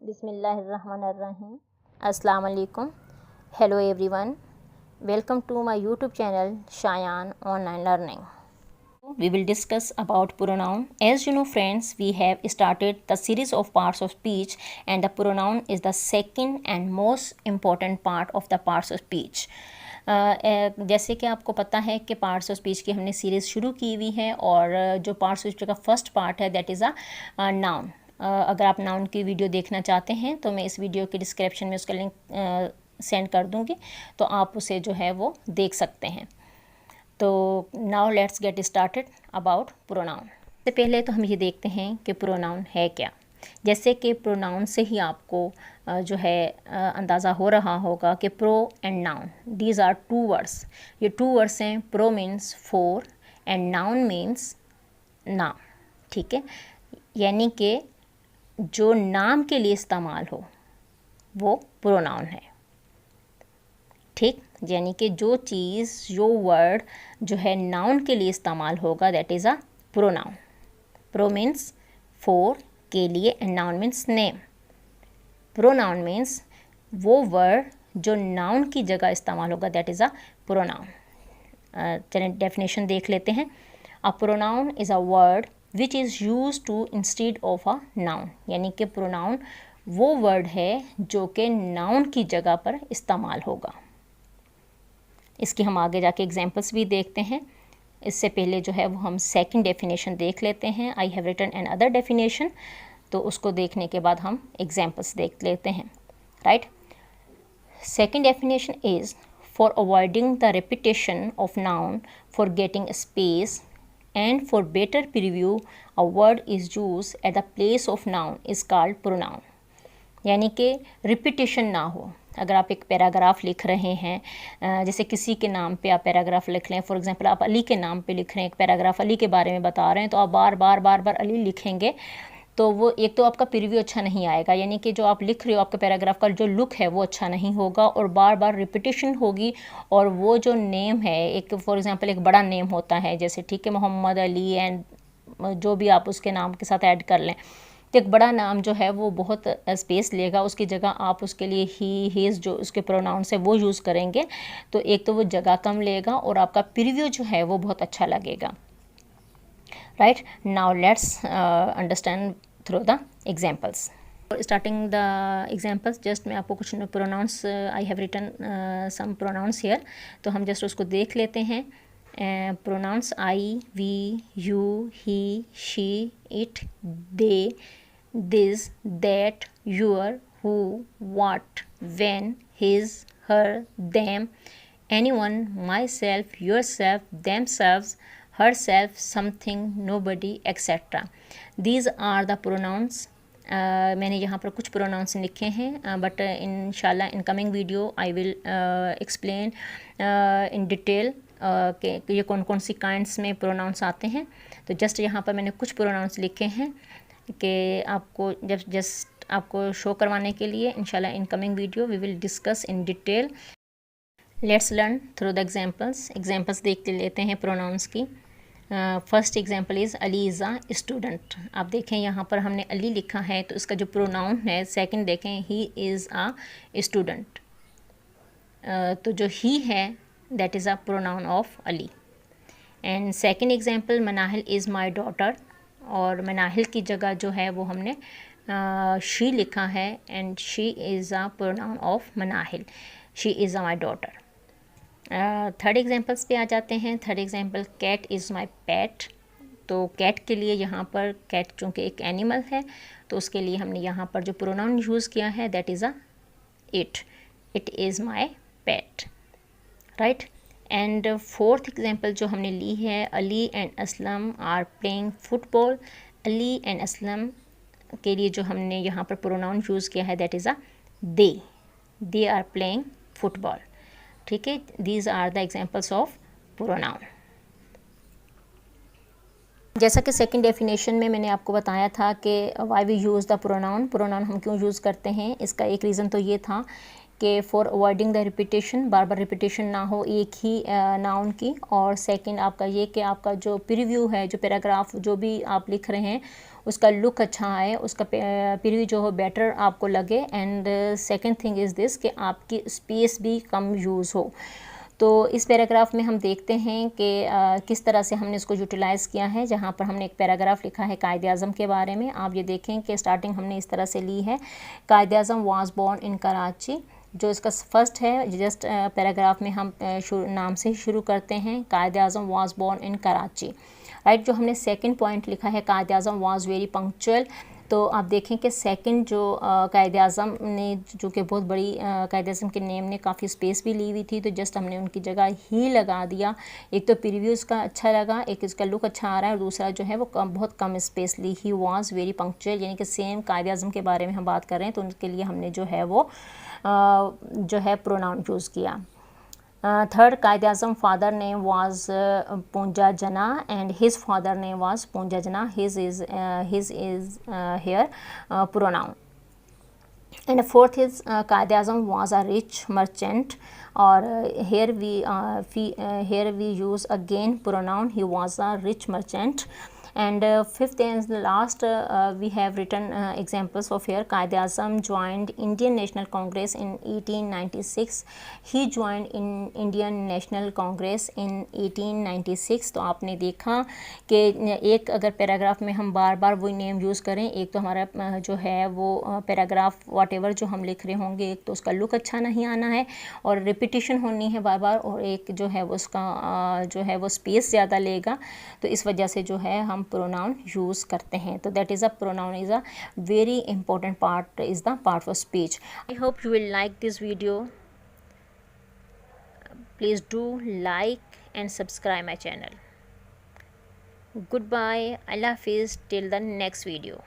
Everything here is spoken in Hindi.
बिस्मिल्लाहिर्रहमानिर्रहीम। अस्सलाम वालेकुम। Hello everyone, welcome to my YouTube channel Shayan online learning. We will discuss about pronoun. As you know friends, we have started the series of parts of speech and the pronoun is the second and most important part of the parts of speech. जैसे कि आपको पता है कि पार्ट्स ऑफ स्पीच की हमने सीरीज़ शुरू की हुई है और जो पार्ट्स ऑफ स्पीच का फर्स्ट पार्ट है दैट इज़ अ नाउन. अगर आप नाउन की वीडियो देखना चाहते हैं तो मैं इस वीडियो के डिस्क्रिप्शन में उसका लिंक सेंड कर दूंगी, तो आप उसे जो है वो देख सकते हैं. तो now let's get started about pronoun. सबसे पहले तो हम ये देखते हैं कि प्रोनाउन है क्या. जैसे कि प्रोनाउन से ही आपको जो है अंदाज़ा हो रहा होगा कि pro and noun these are two words. ये टू वर्ड्स हैं. Pro means for and noun means नाम. ठीक है, यानी कि जो नाम के लिए इस्तेमाल हो वो प्रोनाउन है. ठीक, यानी कि जो चीज़ जो वर्ड जो है नाउन के लिए इस्तेमाल होगा that is a pronoun. Pro means for के लिए and noun means name. Pronoun means वो वर्ड जो नाउन की जगह इस्तेमाल होगा दैट इज़ अ प्रोनाउन. चलिए डेफिनेशन देख लेते हैं. A pronoun is a word which is use to instead of a noun. यानी कि प्रोनाउन वो वर्ड है जो कि नाउन की जगह पर इस्तेमाल होगा. इसकी हम आगे जाके एग्जांपल्स भी देखते हैं. इससे पहले जो है वो हम सेकंड डेफिनेशन देख लेते हैं. I have written another definition, तो उसको देखने के बाद हम एग्जांपल्स देख लेते हैं. Right, second definition is for avoiding the repetition of noun, for getting space and for better preview a word is used at the place of noun is called pronoun. यानी कि रिपीटेशन ना हो. अगर आप एक पैराग्राफ लिख रहे हैं, जैसे किसी के नाम पे आप पैराग्राफ लिख लें, फॉर एग्जांपल आप अली के नाम पे लिख रहे हैं, एक पैराग्राफ अली के बारे में बता रहे हैं, तो आप बार बार अली लिखेंगे तो वो एक तो आपका प्रीव्यू अच्छा नहीं आएगा. यानी कि जो आप लिख रहे हो आपका पैराग्राफ का जो लुक है वो अच्छा नहीं होगा और बार बार रिपीटेशन होगी. और वो जो नेम है, एक फॉर एग्जांपल एक बड़ा नेम होता है जैसे ठीक है मोहम्मद अली एंड जो भी आप उसके नाम के साथ ऐड कर लें, तो एक बड़ा नाम जो है वो बहुत स्पेस लेगा. उसकी जगह आप उसके लिए ही हिज जो उसके प्रोनाउन है वो यूज़ करेंगे, तो एक तो वो जगह कम लेगा और आपका प्रीव्यू जो है वो बहुत अच्छा लगेगा. Right, now let's understand through the examples. Starting the examples, just मैं आपको कुछ pronouns, I have written some pronouns here, तो हम जस्ट उसको देख लेते हैं. Pronouns I, we, you, he, she, it, they, this, that, your, who, what, when, his, her, them, anyone, myself, yourself, themselves, herself, something, nobody, etc. These are the pronouns. मैंने यहाँ पर कुछ प्रोनाउंस लिखे हैं, बट इंशाल्लाह in coming video I will explain in detail कि ये कौन कौन सी काइंड्स में प्रोनाउंस आते हैं. तो जस्ट यहाँ पर मैंने कुछ प्रोनाउंस लिखे हैं कि आपको जस्ट आपको शो करवाने के लिए. इंशाल्लाह in coming video we will discuss in detail. Let's learn through the examples. Examples देख लेते हैं प्रोनाउंस की. First example is Ali is a student. आप देखें यहाँ पर हमने अली लिखा है, तो इसका जो प्रोनाउन है सेकंड देखें, ही इज़ अ स्टूडेंट. तो जो ही है that is a pronoun of Ali. And second example, Manahil is my daughter, और मनाहिल की जगह जो है वो हमने शी लिखा है and she is a pronoun of Manahil. She is a my daughter. Third examples पे आ जाते हैं. Third example, cat is my pet. तो कैट के लिए यहाँ पर कैट चूँकि एक एनिमल है तो उसके लिए हमने यहाँ पर जो प्रोनाउन यूज़ किया है that is a it. It is my pet. Right. And fourth example जो हमने ली है, Ali and Aslam are playing football. Ali and Aslam के लिए जो हमने यहाँ पर प्रोनाउन यूज़ किया है that is a they. They are playing football. ठीक है, these are the examples of pronoun. जैसा कि सेकंड डेफिनेशन में मैंने आपको बताया था कि why we use the pronoun. Pronoun हम क्यों यूज़ करते हैं, इसका एक रीज़न तो ये था कि for avoiding the repetition, bar bar repetition ना हो एक ही नाउन की. और सेकंड आपका ये कि आपका जो प्रीव्यू है, जो पैराग्राफ जो भी आप लिख रहे हैं उसका लुक अच्छा आए, उसका प्रीव्यू जो हो बेटर आपको लगे। And second thing is this कि आपकी स्पेस भी कम यूज़ हो। तो इस पैराग्राफ में हम देखते हैं कि किस तरह से हमने इसको यूटिलाइज़ किया है। जहाँ पर हमने एक पैराग्राफ लिखा है कायदे आज़म के बारे में। आप ये देखें कि स्टार्टिंग हमने इस तरह से ली है, कायदे Azam was born in Karachi. जो इसका फर्स्ट है, जस्ट पैराग्राफ में हम नाम से ही शुरू करते हैं, Quaid-e Azam was born in Karachi, right. जो हमने सेकंड पॉइंट लिखा है, कायदे आज़म वाज वेरी पंक्चुअल। तो आप देखें कि सेकंड जो कायदे आज़म ने, जो कि बहुत बड़ी कायदे आज़म के नेम ने काफ़ी स्पेस भी ली हुई थी, तो जस्ट हमने उनकी जगह ही लगा दिया। एक तो प्रीव्यूज़ का अच्छा लगा, एक इसका लुक अच्छा आ रहा है, और दूसरा जो है वो बहुत कम स्पेस ली। ही वाज वेरी पंक्चुअल, यानी कि सेम कायदे आज़म के बारे में हम बात कर रहे हैं, तो उनके लिए हमने जो है वो जो है प्रोनाउन यूज़ किया। Third, Quaid-e Azam father name was Poonja Jinnah and his father name was Poonja Jinnah, his is here pronoun. And fourth is Qaid Azam was a rich merchant, or here we use again pronoun he was a rich merchant. And fifth and the last, we have written examples of here. Qaid Azam joined Indian National Congress in 1896. He joined in Indian National Congress in 1896. तो आपने देखा कि एक अगर पैराग्राफ में हम बार बार वही नेम यूज़ करें, एक तो हमारा जो है वो पैराग्राफ वॉटेवर जो हम लिख रहे होंगे, एक तो उसका लुक अच्छा नहीं आना है और रिपीटिशन होनी है बार बार, और एक जो है वो उसका जो है वो स्पेस ज़्यादा लेगा। तो इस वजह से जो है हम प्रोनाउन यूज़ करते हैं। तो that is a pronoun is a very important part, is the part of speech. I hope you will like this video. Please do like and subscribe my channel. Goodbye. Allah Hafiz till the next video.